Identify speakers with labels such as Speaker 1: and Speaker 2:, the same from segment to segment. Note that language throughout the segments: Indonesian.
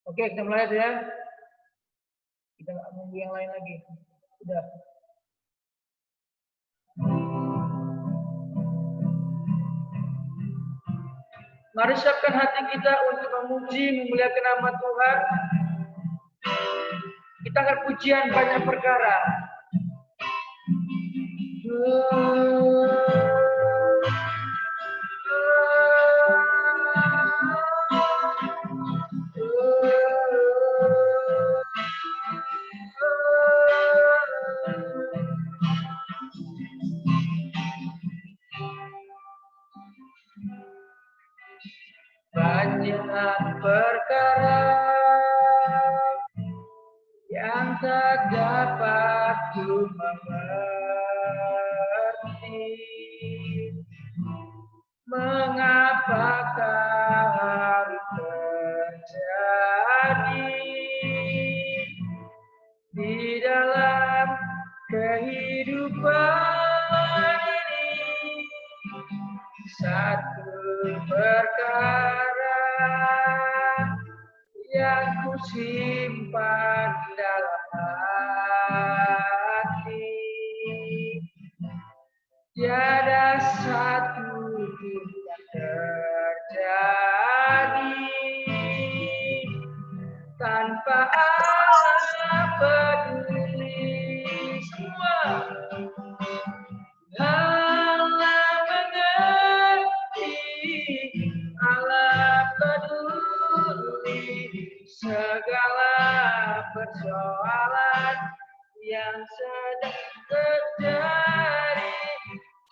Speaker 1: Oke, kita mulai ya. Kita nggak nunggu yang lain lagi. Sudah. Mari siapkan hati kita untuk memuji, memuliakan nama Tuhan. Kita akan pujian banyak perkara. Banyak perkara yang tak dapat ku mengerti. Mengapakah harus terjadi di dalam kehidupan ini? Satu perkara yang ku simpan dalam hati, tiada satu pun yang terjadi tanpa Allah peduli. Semua Allah mengerti, Allah peduli segala persoalan yang sedang terjadi.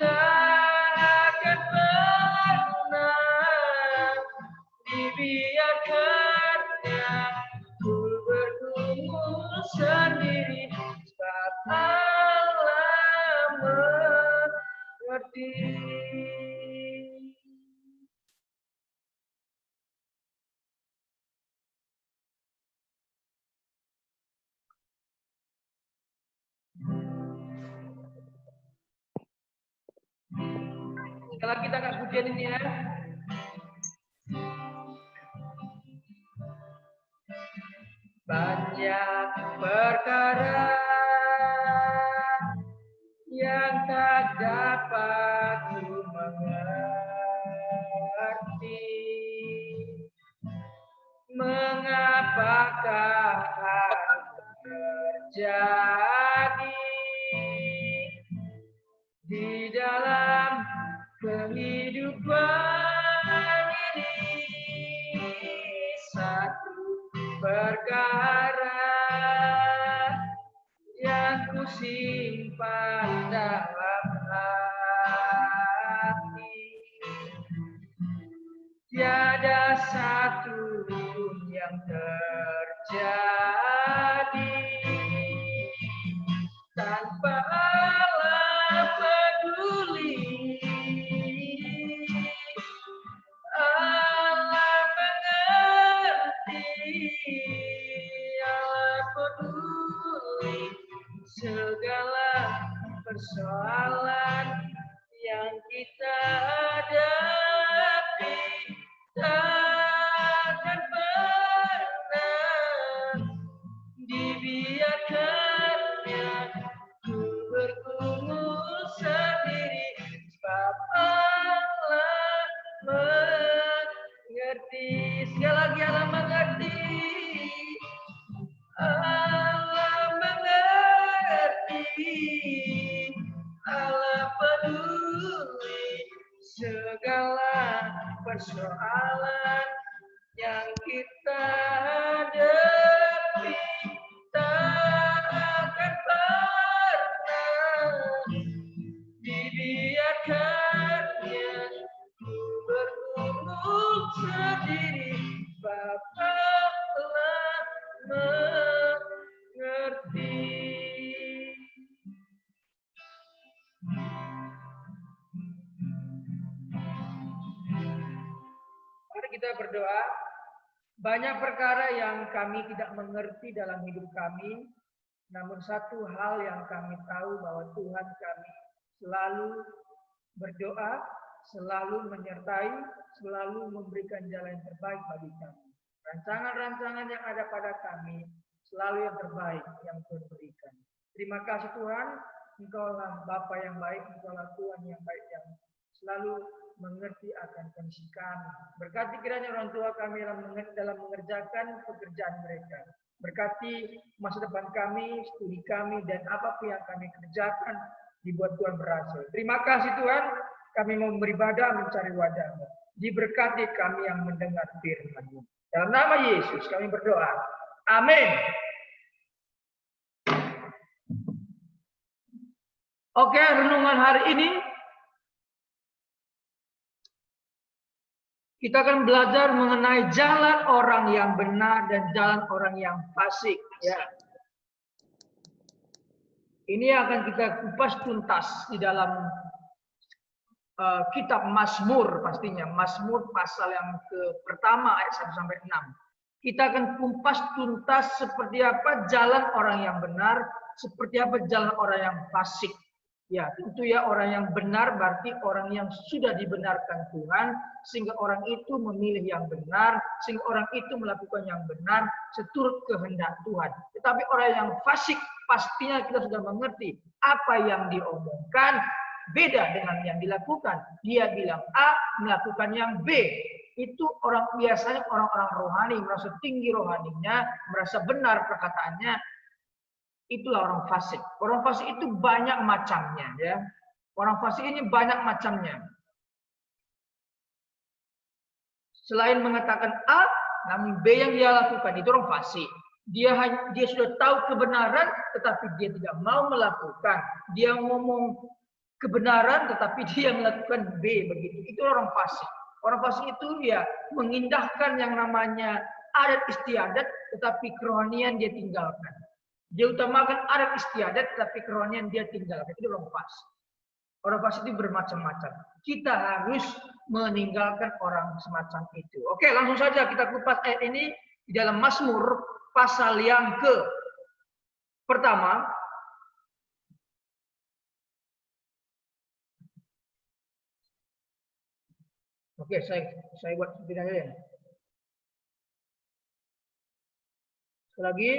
Speaker 1: Tak akan pernah dibiarkannya ku bergumul sendiri, sebab Allah mengerti. Sekarang kita akan pujian ini ya. Banyak perkara yang tak dapat ku mengerti. Mengapakah harus terjadi di dalam kehidupan ini? Satu perkara yang ku simpan dalam hati, tiada satu pun yang terjadi tanpa Allah peduli. Allah mengerti, Allah peduli segala persoalan yang kita hadapi. Takkan pernah dibiarkannya ku bergumul sendiri, sebab Allah mengerti. Sekali lagi, Allah mengerti, Allah mengerti, Allah peduli segala persoalan yang kita hadapi. Tak akan pernah dibiarkannya ku bergumul sendiri, sebab Allah mengerti. Mari kita berdoa. Banyak perkara yang kami tidak mengerti dalam hidup kami, namun satu hal yang kami tahu bahwa Tuhan kami selalu berdoa, selalu menyertai, selalu memberikan jalan yang terbaik bagi kami. Rancangan-rancangan yang ada pada kami selalu yang terbaik yang Tuhan berikan. Terima kasih Tuhan, Engkaulah Bapa yang baik, Engkaulah Tuhan yang baik yang selalu mengerti akan kondisi kami. Berkati kiranya orang tua kami dalam mengerjakan pekerjaan mereka. Berkati masa depan kami, studi kami, dan apapun yang kami kerjakan dibuat Tuhan berhasil. Terima kasih Tuhan, kami mau beribadah mencari wajah-Mu. Diberkati kami yang mendengar firman-Mu. Dalam nama Yesus kami berdoa. Amin. Oke, renungan hari ini kita akan belajar mengenai jalan orang yang benar dan jalan orang yang fasik. Ya. Ini akan kita kupas tuntas di dalam kitab Mazmur pastinya. Mazmur pasal yang pertama ayat 1 sampai 6. Kita akan kumpas tuntas seperti apa jalan orang yang benar, seperti apa jalan orang yang fasik. Ya, tentu ya orang yang benar berarti orang yang sudah dibenarkan Tuhan, sehingga orang itu memilih yang benar, sehingga orang itu melakukan yang benar seturut kehendak Tuhan. Tetapi orang yang fasik pastinya kita sudah mengerti apa yang diomongkan beda dengan yang dilakukan. Dia bilang A, melakukan yang B. Itu orang biasanya orang-orang rohani, merasa tinggi rohaninya, merasa benar perkataannya. Itulah orang fasik. Orang fasik itu banyak macamnya, ya. Orang fasik ini banyak macamnya. Selain mengatakan A, namun B yang dia lakukan itu orang fasik. Dia sudah tahu kebenaran, tetapi dia tidak mau melakukan. Dia ngomong kebenaran, tetapi dia melakukan B begitu. Itu orang fasik. Orang fasik itu ya mengindahkan yang namanya adat istiadat, tetapi kerohanian dia tinggalkan. Dia utamakan adat istiadat, tetapi kerohanian dia tinggalkan. Itu orang fasik. Orang fasik itu bermacam-macam. Kita harus meninggalkan orang semacam itu. Oke, langsung saja kita kupas ayat ini di dalam Mazmur pasal yang pertama. Oke, saya buat seperti ini. Sekali lagi,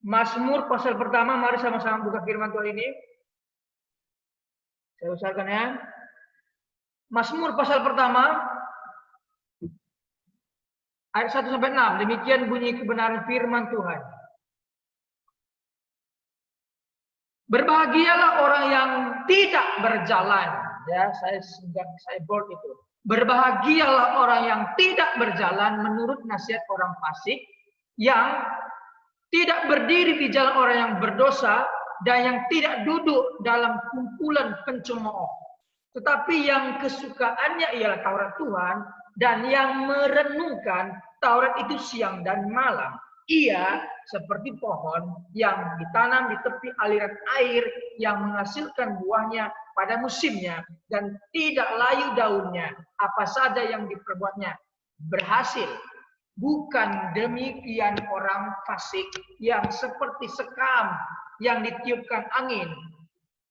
Speaker 1: Mazmur pasal pertama, mari sama-sama buka firman Tuhan ini. Saya usahakan ya. Mazmur pasal pertama, ayat 1 sampai 6. Demikian bunyi kebenaran firman Tuhan. Berbahagialah orang yang tidak berjalan. Ya, saya bold itu. Berbahagialah orang yang tidak berjalan menurut nasihat orang fasik, yang tidak berdiri di jalan orang yang berdosa, dan yang tidak duduk dalam kumpulan pencemooh. Tetapi yang kesukaannya ialah Taurat Tuhan, dan yang merenungkan Taurat itu siang dan malam. Ia seperti pohon yang ditanam di tepi aliran air, yang menghasilkan buahnya pada musimnya, dan tidak layu daunnya. Apa saja yang diperbuatnya berhasil. Bukan demikian orang fasik yang seperti sekam yang ditiupkan angin.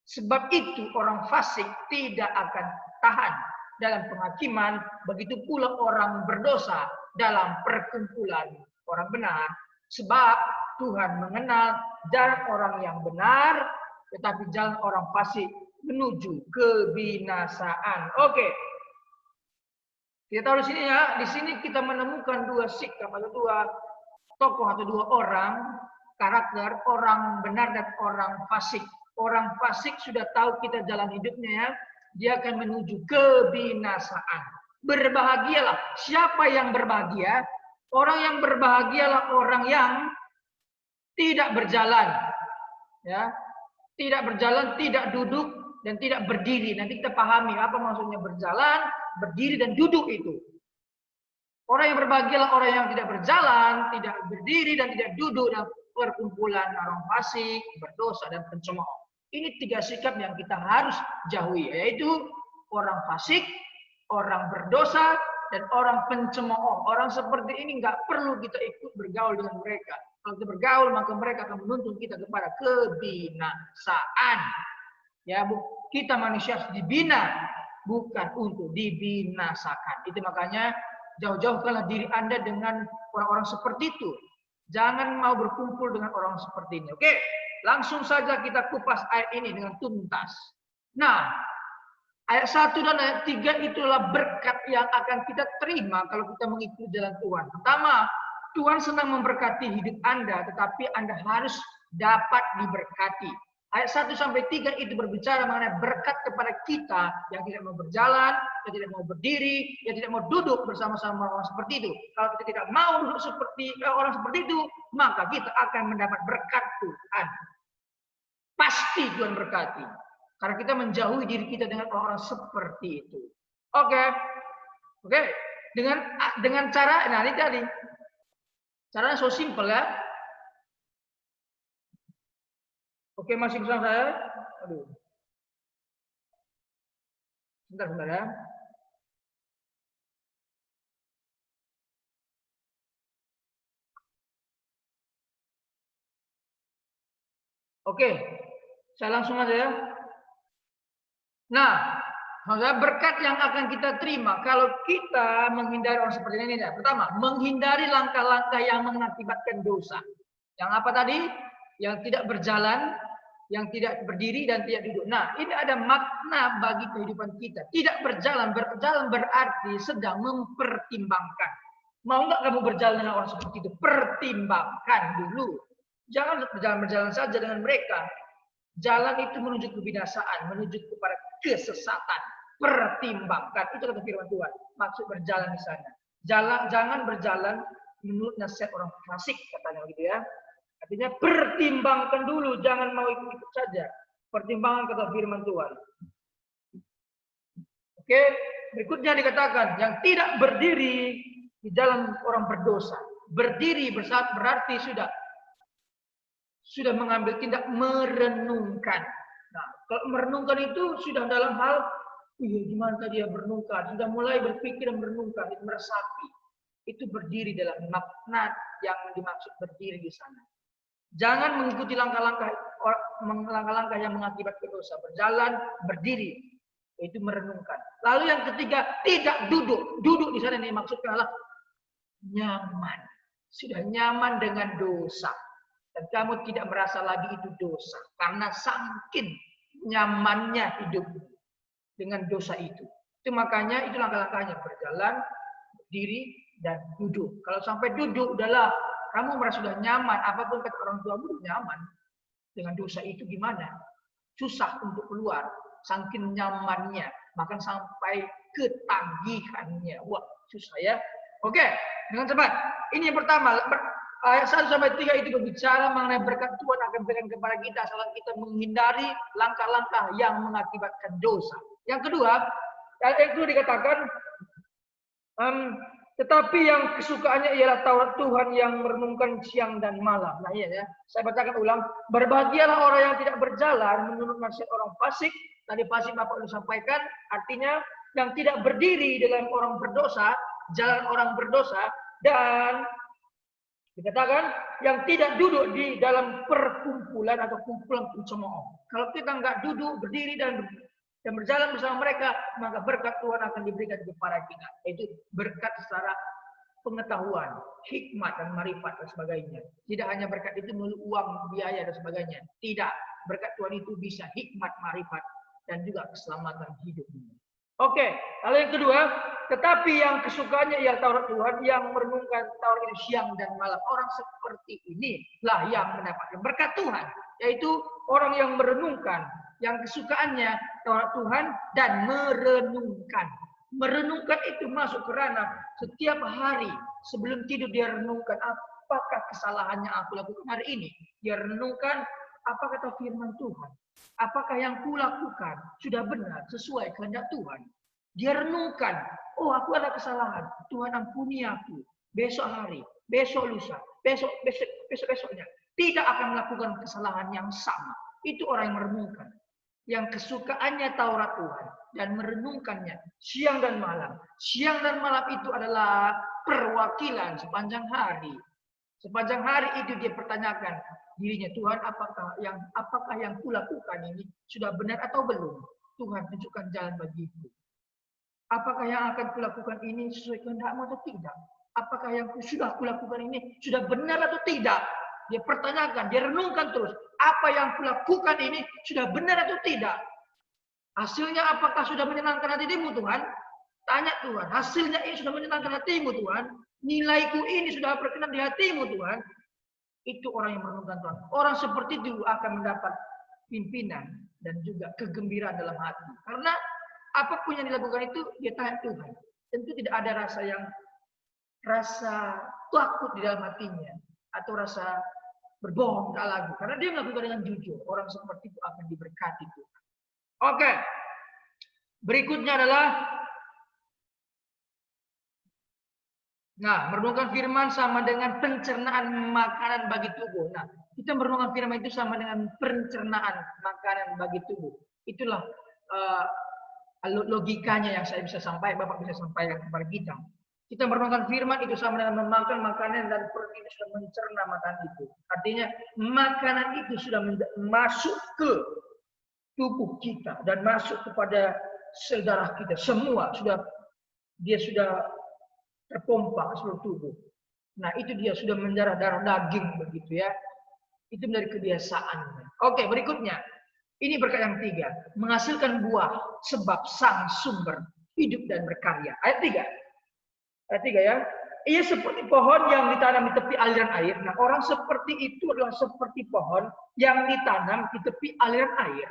Speaker 1: Sebab itu orang fasik tidak akan tahan dalam penghakiman, begitu pula orang berdosa dalam perkumpulan orang benar. Sebab Tuhan mengenal jalan orang yang benar, tetapi jalan orang fasik menuju kebinasaan. Oke. Kita tahu di sini ya, di sini kita menemukan dua sikap atau dua tokoh atau dua orang karakter, orang benar dan orang fasik. Orang fasik sudah tahu kita jalan hidupnya ya, dia akan menuju kebinasaan. Berbahagialah. Siapa yang berbahagia? Orang yang berbahagialah orang yang tidak berjalan, ya, tidak berjalan, tidak duduk dan tidak berdiri. Nanti kita pahami apa maksudnya berjalan, berdiri dan duduk itu. Orang yang berbahagialah orang yang tidak berjalan, tidak berdiri dan tidak duduk dalam perkumpulan orang fasik, berdosa dan pencemooh. Ini tiga sikap yang kita harus jauhi, yaitu orang fasik, orang berdosa, dan orang pencemooh. Orang seperti ini nggak perlu kita ikut bergaul dengan mereka. Kalau kita bergaul, maka mereka akan menuntun kita kepada kebinasaan. Ya, kita manusia harus dibina, bukan untuk dibinasakan. Itu makanya Jauh-jauhkanlah diri Anda dengan orang-orang seperti itu. Jangan mau berkumpul dengan orang seperti ini. Oke, langsung saja kita kupas ayat ini dengan tuntas. Nah, ayat 1 dan ayat 3 itulah berkat yang akan kita terima kalau kita mengikuti jalan Tuhan. Pertama, Tuhan senang memberkati hidup Anda, tetapi Anda harus dapat diberkati. Ayat 1 sampai 3 itu berbicara mengenai berkat kepada kita yang tidak mau berjalan, yang tidak mau berdiri, yang tidak mau duduk bersama-sama orang seperti itu. Kalau kita tidak mau duduk seperti orang seperti itu, maka kita akan mendapat berkat Tuhan. Pasti Tuhan berkati. Karena kita menjauhi diri kita dengan orang-orang seperti itu. Oke. Oke. Dengan cara, nah ini tadi. Caranya so simple ya. Oke, masih bersama saya? Aduh. Sebentar ya. Oke. Saya langsung aja ya. Nah, berkat yang akan kita terima kalau kita menghindari orang seperti ini. Pertama, menghindari langkah-langkah yang mengakibatkan dosa. Yang apa tadi? Yang tidak berjalan, yang tidak berdiri dan tidak duduk. Nah, ini ada makna bagi kehidupan kita. Tidak berjalan berarti sedang mempertimbangkan. Mau nggak kamu berjalan dengan orang seperti itu? Pertimbangkan dulu. Jangan berjalan saja dengan mereka. Jalan itu menuju kebinasaan, menuju kepada kesesatan. Pertimbangkan. Itu kata firman Tuhan. Maksud berjalan di sana. Jangan berjalan menurut nasihat orang fasik, katanya gitu ya. Artinya pertimbangkan dulu, jangan mau ikut-ikut saja. Pertimbangan kata firman Tuhan. Oke, berikutnya dikatakan yang tidak berdiri di dalam orang berdosa. Berdiri berarti sudah mengambil tindak merenungkan. Nah, kalau merenungkan itu sudah dalam hal, gimana tadi ya merenungkan, sudah mulai berpikir dan merenungkan, meresapi. Itu berdiri dalam makna yang dimaksud berdiri di sana. Jangan mengikuti langkah-langkah yang mengakibatkan dosa. Berjalan, berdiri, itu merenungkan. Lalu yang ketiga, tidak duduk. Duduk di sana yang dimaksudkan adalah nyaman. Sudah nyaman dengan dosa. Dan kamu tidak merasa lagi itu dosa. Karena saking nyamannya hidup dengan dosa itu. Itu makanya itu langkah-langkahnya. Berjalan, berdiri, dan duduk. Kalau sampai duduk, udahlah. Kamu merasa sudah nyaman. Apapun kata orang tua, udah nyaman. Dengan dosa itu gimana? Susah untuk keluar. Saking nyamannya. Bahkan sampai ketagihannya. Wah, susah ya. Oke, dengan cepat. Ini yang pertama. Ayat 1 sampai 3 itu berbicara mengenai berkat Tuhan akan berikan kepada kita saat kita menghindari langkah-langkah yang mengakibatkan dosa. Yang kedua, ayat itu dikatakan, tetapi yang kesukaannya ialah Taurat Tuhan yang merenungkan siang dan malam. Nah iya ya, saya bacakan ulang. Berbahagialah orang yang tidak berjalan menurut nasihat orang fasik. Tadi fasik Bapak sudah sampaikan, artinya yang tidak berdiri dalam orang berdosa, jalan orang berdosa, dan dikatakan yang tidak duduk di dalam perkumpulan atau kumpulan pencemooh. Kalau kita nggak duduk, berdiri dan berjalan bersama mereka, maka berkat Tuhan akan diberikan kepada kita. Yaitu berkat secara pengetahuan, hikmat dan marifat dan sebagainya. Tidak hanya berkat itu melalui uang, biaya dan sebagainya. Tidak. Berkat Tuhan itu bisa hikmat, marifat dan juga keselamatan hidup. Oke, lalu yang kedua, tetapi yang kesukaannya ialah Taurat Tuhan yang merenungkan Taurat itu siang dan malam. Orang seperti ini lah yang mendapatkan berkat Tuhan, yaitu orang yang merenungkan, yang kesukaannya Taurat Tuhan dan merenungkan. Merenungkan itu masuk ke ranah setiap hari sebelum tidur dia renungkan apakah kesalahannya aku lakukan hari ini. Dia renungkan apa kata firman Tuhan. Apakah yang kulakukan sudah benar sesuai kehendak Tuhan? Dia renungkan, oh aku ada kesalahan, Tuhan ampuni aku. Besok hari, besok lusa, besoknya tidak akan melakukan kesalahan yang sama. Itu orang yang merenungkan. Yang kesukaannya Taurat Tuhan dan merenungkannya siang dan malam. Siang dan malam itu adalah perwakilan sepanjang hari. Sepanjang hari itu dia pertanyakan dirinya, Tuhan apakah yang kulakukan ini sudah benar atau belum? Tuhan tunjukkan jalan bagiku. Apakah yang akan kulakukan ini sesuai kehendak-mu atau tidak? Apakah yang sudah kulakukan ini sudah benar atau tidak? Dia pertanyakan, dia renungkan terus. Apa yang kulakukan ini sudah benar atau tidak? Hasilnya apakah sudah menyenangkan hatimu Tuhan? Tanya Tuhan, hasilnya ini sudah menyenangkan hatimu Tuhan? Nilaiku ini sudah berkenan di hatimu Tuhan? Itu orang yang merenungkan Tuhan. Orang seperti itu akan mendapat pimpinan dan juga kegembiraan dalam hati. Karena apapun yang dilakukan itu dia tanya Tuhan. Tentu tidak ada rasa takut di dalam hatinya atau rasa berbohong tidak lagi. Karena dia melakukan dengan jujur. Orang seperti itu akan diberkati Tuhan. Oke. Berikutnya adalah merenungkan firman sama dengan pencernaan makanan bagi tubuh. Nah, kita merenungkan firman itu sama dengan pencernaan makanan bagi tubuh. Itulah logikanya yang saya bisa sampaikan, Bapak bisa sampaikan kepada kita. Kita merenungkan firman itu sama dengan memakan makanan dan perut itu sudah mencerna makanan itu. Artinya makanan itu sudah masuk ke tubuh kita dan masuk kepada sel darah kita. Semua dia sudah terpompa ke seluruh tubuh. Nah, itu dia sudah mendarah darah daging begitu ya. Itu menjadi kebiasaan. Oke, berikutnya. Ini berkat yang 3. Menghasilkan buah sebab sang sumber hidup dan berkarya. Ayat 3. Ayat 3 ya. Ia seperti pohon yang ditanam di tepi aliran air. Nah, orang seperti itu adalah seperti pohon yang ditanam di tepi aliran air.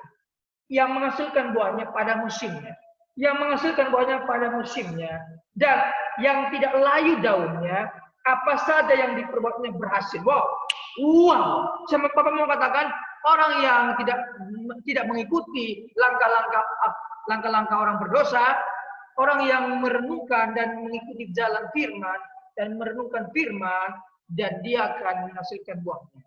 Speaker 1: Yang menghasilkan buahnya pada musimnya. Yang menghasilkan buahnya pada musimnya. Dan yang tidak layu daunnya, apa saja yang diperbuatnya berhasil. Wow. Sama Bapak mau katakan, orang yang tidak mengikuti langkah-langkah orang berdosa, orang yang merenungkan dan mengikuti jalan firman, dan merenungkan firman, dan dia akan menghasilkan buahnya.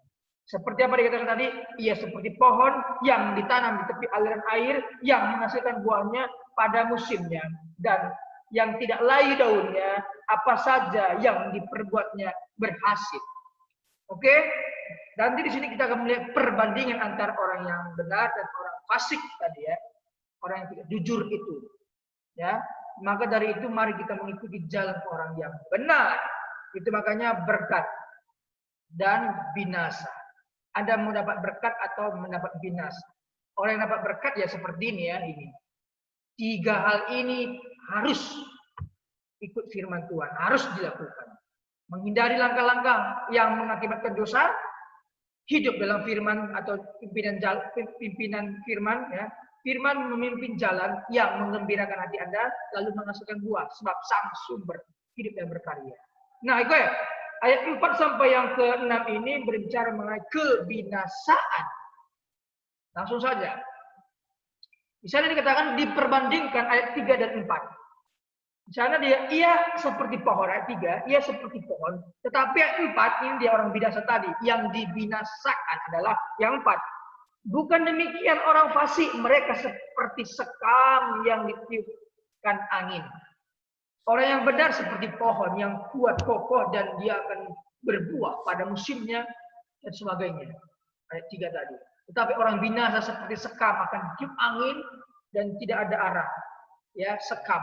Speaker 1: Seperti apa dikatakan tadi, ia seperti pohon yang ditanam di tepi aliran air, yang menghasilkan buahnya pada musimnya. Dan yang tidak layu daunnya, apa saja yang diperbuatnya berhasil. Oke? Nanti di sini kita akan melihat perbandingan antara orang yang benar dan orang fasik tadi ya. Orang yang tidak jujur itu. Ya. Maka dari itu mari kita mengikuti jalan orang yang benar. Itu makanya berkat dan binasa. Anda mau dapat berkat atau mendapat binasa. Orang yang dapat berkat ya seperti ini ya, ini. 3 hal ini harus ikut firman Tuhan, harus dilakukan. Menghindari langkah-langkah yang mengakibatkan dosa, hidup dalam firman atau pimpinan firman ya. Firman memimpin jalan yang menggembirakan hati Anda lalu menghasilkan buah sebab sang sumber hidup dan berkarya. Nah, itu ya. Ayat 4 sampai yang ke-6 ini berbicara mengenai kebinasaan. Langsung saja. Di sana dikatakan diperbandingkan ayat 3 dan 4. Di sana ia seperti pohon, ayat 3, ia seperti pohon. Tetapi ayat 4 ini dia orang binasa tadi. Yang dibinasakan adalah yang 4. Bukan demikian orang fasik, mereka seperti sekam yang ditiupkan angin. Orang yang benar seperti pohon yang kuat kokoh dan dia akan berbuah pada musimnya dan sebagainya. Ayat 3 tadi. Tetapi orang binasa seperti sekam akan tiup angin dan tidak ada arah. Ya, sekam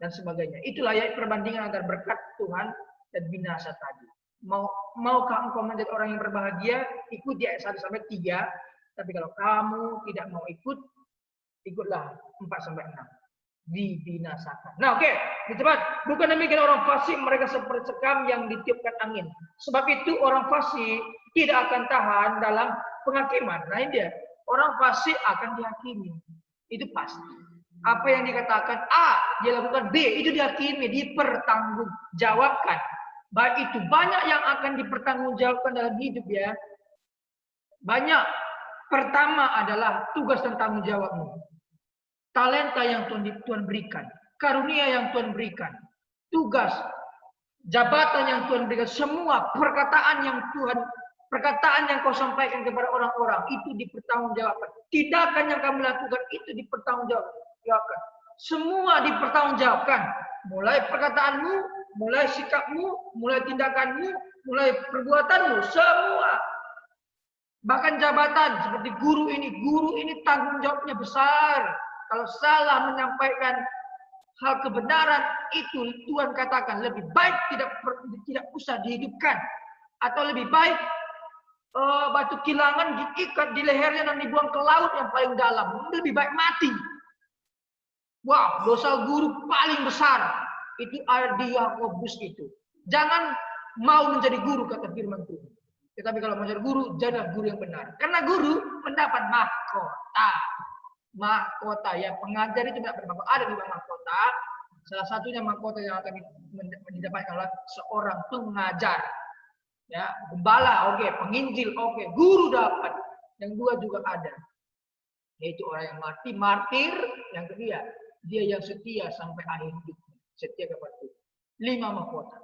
Speaker 1: dan sebagainya. Itulah ya perbandingan antara berkat Tuhan dan binasa tadi. Maukah engkau menjadi orang yang berbahagia? Ikuti ayat 1 sampai 3. Tapi kalau kamu tidak mau ikutlah 4 sampai 6. Dibinasakan. Nah, oke, cepat. Bukan demikian orang fasik, mereka seperti sekam yang ditiupkan angin. Sebab itu orang fasik tidak akan tahan dalam penghakiman. Nah, ini dia. Orang fasik akan dihakimi. Itu pasti. Apa yang dikatakan A, dia lakukan B, itu dihakimi, dipertanggungjawabkan. Baik itu banyak yang akan dipertanggungjawabkan dalam hidup ya. Banyak. Pertama adalah tugas dan tanggung jawabmu. Talenta yang Tuhan berikan, karunia yang Tuhan berikan, tugas, jabatan yang Tuhan berikan, semua perkataan yang kau sampaikan kepada orang-orang itu dipertanggungjawabkan. Tindakan yang kamu lakukan itu dipertanggungjawabkan. Semua dipertanggungjawabkan. Mulai perkataanmu, mulai sikapmu, mulai tindakanmu, mulai perbuatanmu, semua. Bahkan jabatan seperti guru ini tanggung jawabnya besar. Kalau salah menyampaikan hal kebenaran itu Tuhan katakan lebih baik tidak usah dihidupkan, atau lebih baik batu kilangan diikat di lehernya dan dibuang ke laut yang paling dalam. Lebih baik mati. Wow, dosa guru paling besar itu ada di Yakobus itu. Jangan mau menjadi guru, kata firman Tuhan. Tetapi kalau mau jadi guru, jadilah guru yang benar. Karena guru mendapat mahkota. Mahkota ya, pengajar itu tidak bermahkota. Ada juga mahkota. Salah satunya mahkota yang akan didapatkan oleh seorang pengajar. Ya, gembala, oke, penginjil, oke, guru dapat. Yang dua juga ada, yaitu orang yang mati, martir. Yang ketiga, dia yang setia sampai akhir hidup, setia kepada Tuhan. 5 mahkota.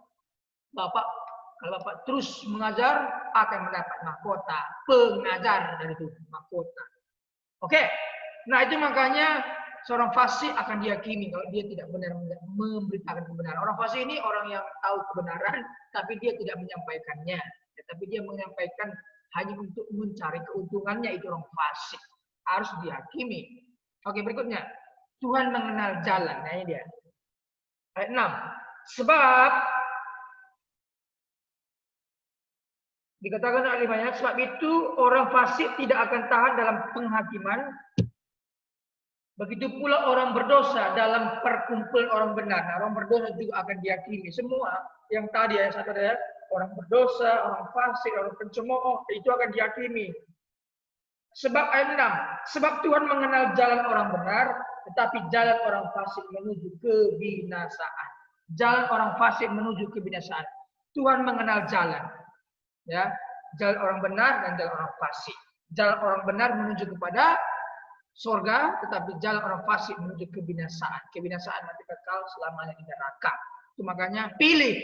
Speaker 1: Kalau Bapak terus mengajar, akan mendapat mahkota pengajar dari Tuhan, mahkota. Oke, nah itu makanya seorang fasik akan dihakimi kalau dia tidak benar memberitakan kebenaran. Orang fasik ini orang yang tahu kebenaran, tapi dia tidak menyampaikannya. Tapi dia menyampaikan hanya untuk mencari keuntungannya, itu orang fasik. Harus dihakimi. Oke, berikutnya. Tuhan mengenal jalan. Nah ini dia. Ayat 6. Sebab dikatakan oleh banyak, sebab itu orang fasik tidak akan tahan dalam penghakiman. Begitu pula orang berdosa dalam perkumpulan orang benar. Nah, orang berdosa juga akan dihakimi. Semua yang tadi ya, satu ya, orang berdosa, orang fasik, orang pencemooh, itu akan dihakimi. Sebab ayat 6, sebab Tuhan mengenal jalan orang benar, tetapi jalan orang fasik menuju kebinasaan. Jalan orang fasik menuju kebinasaan. Tuhan mengenal jalan. Ya, jalan orang benar dan jalan orang fasik. Jalan orang benar menuju kepada surga, tetapi jalan orang fasik menuju kebinasaan. Kebinasaan mati kekal selamanya di neraka. Itu makanya pilih.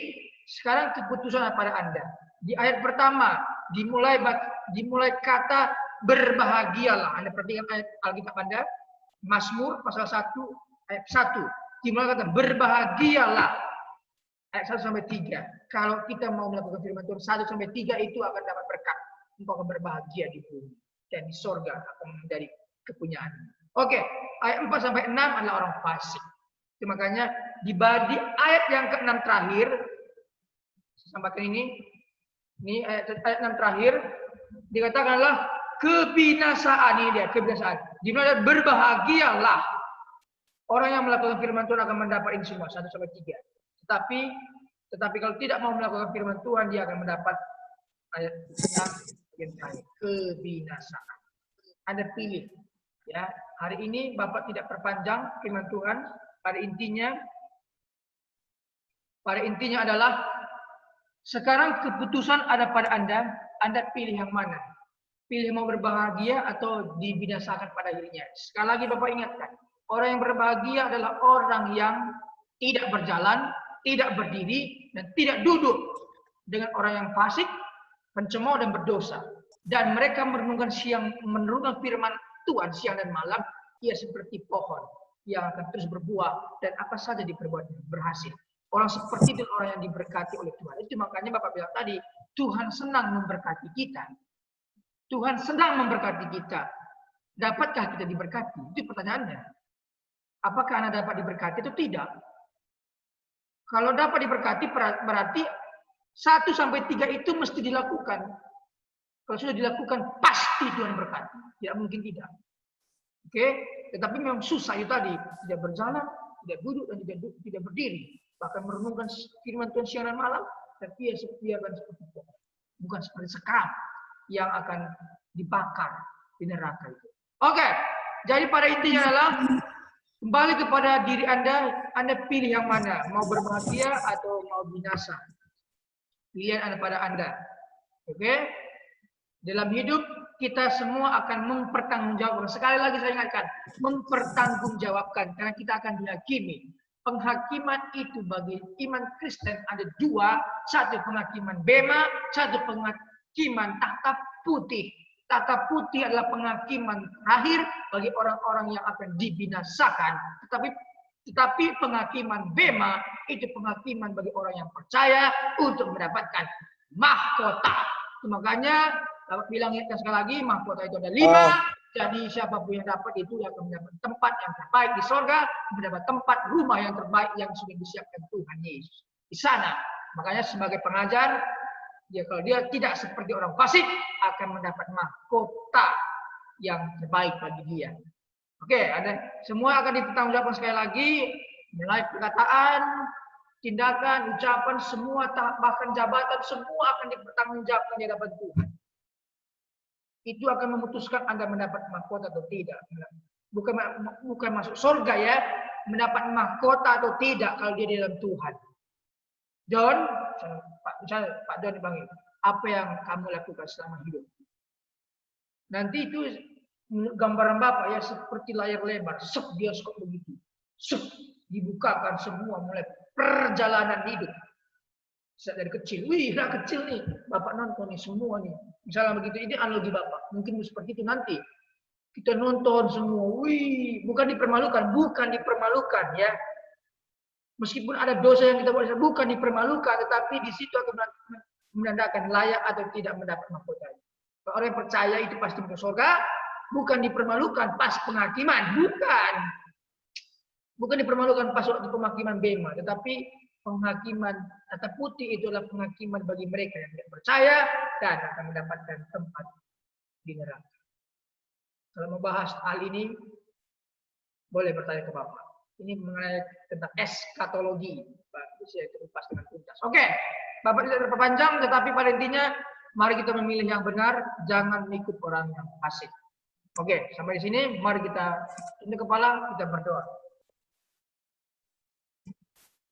Speaker 1: Sekarang keputusan pada Anda. Di ayat pertama dimulai kata berbahagialah. Anda perhatikan ayat Alkitab Anda, Mazmur pasal 1 ayat 1. Dimulai kata berbahagialah. Ayat 1 sampai 3. Kalau kita mau melakukan firman Tuhan 1 sampai 3 itu akan dapat berkat. Engkau akan berbahagia di bumi dan di surga akan menjadi kepunyaan. Oke, ayat 4 sampai 6 adalah orang fasik. Itu makanya di ayat yang ke-6 terakhir sampai ke ini ayat 6 terakhir dikatakanlah kebinasaan. Ini dia kebinasaan. Di mana berbahagialah orang yang melakukan firman Tuhan akan mendapat ini semua 1 sampai 3. Tetapi kalau tidak mau melakukan firman Tuhan, dia akan mendapat ayat 6 yang terakhir, kebinasaan. Anda pilih. Ya, hari ini Bapak tidak perpanjang firman Tuhan. Pada intinya adalah sekarang keputusan ada pada Anda. Anda pilih yang mana? Pilih mau berbahagia atau dibinasakan pada dirinya. Sekali lagi Bapak ingatkan, orang yang berbahagia adalah orang yang tidak berjalan, tidak berdiri, dan tidak duduk dengan orang yang fasik, pencemooh dan berdosa. Dan mereka merenungkan firman Tuhan siang dan malam, ia seperti pohon yang akan terus berbuah dan apa saja diperbuat berhasil. Orang seperti itu orang yang diberkati oleh Tuhan. Itu makanya Bapak bilang tadi, Tuhan senang memberkati kita. Tuhan senang memberkati kita. Dapatkah kita diberkati? Itu pertanyaannya. Apakah Anda dapat diberkati atau tidak? Kalau dapat diberkati berarti 1 sampai 3 itu mesti dilakukan. Kalau sudah dilakukan pasti Tuhan berkati. Tidak mungkin tidak. Oke, tetapi memang susah itu tadi, tidak berjalan, tidak duduk dan tidak berdiri, bahkan merenungkan firman Tuhan siang dan malam, dan ia akan seperti pohon, bukan seperti sekam yang akan dibakar di neraka itu. Oke, jadi pada intinya adalah kembali kepada diri Anda pilih yang mana, mau berbahagia atau mau binasa. Pilihan Anda pada Anda. Oke, dalam hidup kita semua akan mempertanggungjawabkan. Sekali lagi saya ingatkan, mempertanggungjawabkan karena kita akan dihakimi. Penghakiman itu bagi iman Kristen ada 2, satu penghakiman bema, satu penghakiman takhta putih. Takhta putih adalah penghakiman terakhir bagi orang-orang yang akan dibinasakan. Tetapi penghakiman bema itu penghakiman bagi orang yang percaya untuk mendapatkan mahkota. Makanya Bapak bilang sekali lagi, mahkota itu ada 5, Jadi siapapun yang dapat itu akan mendapat tempat yang terbaik di surga, mendapat tempat rumah yang terbaik yang sudah disiapkan Tuhan Yesus di sana. Makanya sebagai pengajar, kalau dia tidak seperti orang fasik, akan mendapat mahkota yang terbaik bagi dia. Oke, semua akan dipertanggungjawabkan sekali lagi, mulai perkataan, tindakan, ucapan, semua bahkan jabatan, semua akan dipertanggungjawabkan di hadapan Tuhan. Itu akan memutuskan Anda mendapat mahkota atau tidak. Bukan masuk surga ya, mendapat mahkota atau tidak kalau dia di dalam Tuhan. John, Pak John dipanggil, apa yang kamu lakukan selama hidup? Nanti itu gambaran Bapak ya seperti layar lebar, bioskop begitu. Dibukakan semua mulai perjalanan hidup. Dari kecil, dari kecil nih, Bapak nonton nih semua nih. Misalnya begitu, ini analogi Bapak. Mungkin seperti itu nanti. Kita nonton semua, bukan dipermalukan ya. Meskipun ada dosa yang kita buat, bukan dipermalukan, tetapi di situ akan menandakan layak atau tidak mendapat mahkota. Kalau orang yang percaya itu pasti masuk surga, bukan dipermalukan pas penghakiman, bukan dipermalukan pas waktu penghakiman bema, tetapi penghakiman kata putih itu adalah penghakiman bagi mereka yang tidak percaya dan akan mendapatkan tempat di neraka. Kalau mau bahas hal ini, boleh bertanya ke Bapak. Ini mengenai tentang eskatologi. Saya terupas dengan tuntas. Oke, Bapak tidak terpanjang, tetapi pada intinya, mari kita memilih yang benar, jangan ikut orang yang fasik. Oke, sampai di sini, mari kita tunduk kepala, kita berdoa.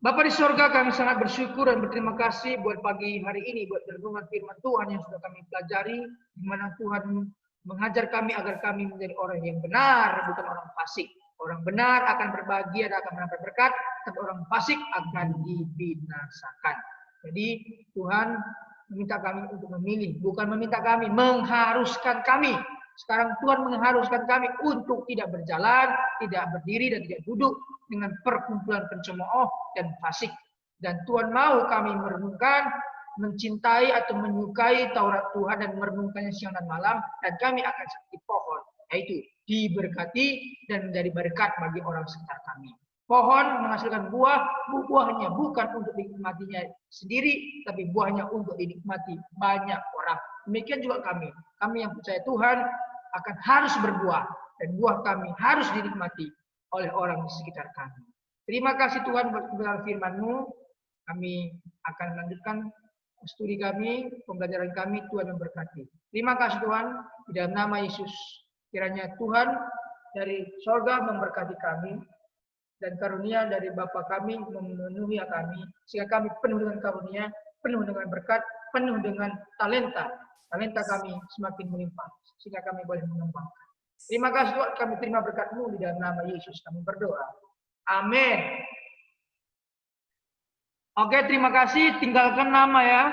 Speaker 1: Bapak di surga, kami sangat bersyukur dan berterima kasih buat pagi hari ini, buat renungan firman Tuhan yang sudah kami pelajari, di mana Tuhan mengajar kami agar kami menjadi orang yang benar, bukan orang fasik. Orang benar akan berbahagia dan akan mendapat berkat, tapi orang fasik akan dibinasakan. Jadi Tuhan meminta kami untuk memilih, bukan meminta kami, mengharuskan kami. Sekarang Tuhan mengharuskan kami untuk tidak berjalan, tidak berdiri dan tidak duduk dengan perkumpulan pencemooh dan fasik. Dan Tuhan mau kami merenungkan, mencintai atau menyukai Taurat Tuhan dan merenungkannya siang dan malam, dan kami akan seperti pohon, yaitu diberkati dan menjadi berkat bagi orang sekitar kami. Pohon menghasilkan buahnya bukan untuk dinikmatinya sendiri, tapi buahnya untuk dinikmati banyak orang. Demikian juga kami yang percaya Tuhan akan harus berbuah, dan buah kami harus dinikmati oleh orang di sekitar kami. Terima kasih Tuhan buat kebenaran firman-Mu. Kami akan melanjutkan studi kami, pembelajaran kami, Tuhan memberkati. Terima kasih Tuhan, di dalam nama Yesus. Kiranya Tuhan dari sorga memberkati kami, dan karunia dari Bapa kami memenuhi kami, sehingga kami penuh dengan karunia, penuh dengan berkat, penuh dengan talenta kami semakin melimpah, sehingga kami boleh mengembangkan. Terima kasih Tuhan, kami terima berkat-Mu di dalam nama Yesus kami berdoa. Amin. Oke, terima kasih. Tinggalkan nama ya.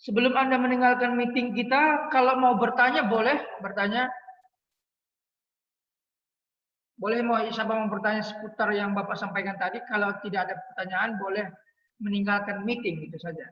Speaker 1: Sebelum Anda meninggalkan meeting kita, kalau mau bertanya boleh bertanya. Boleh siapa mau bertanya seputar yang Bapak sampaikan tadi. Kalau tidak ada pertanyaan, boleh meninggalkan meeting, itu saja.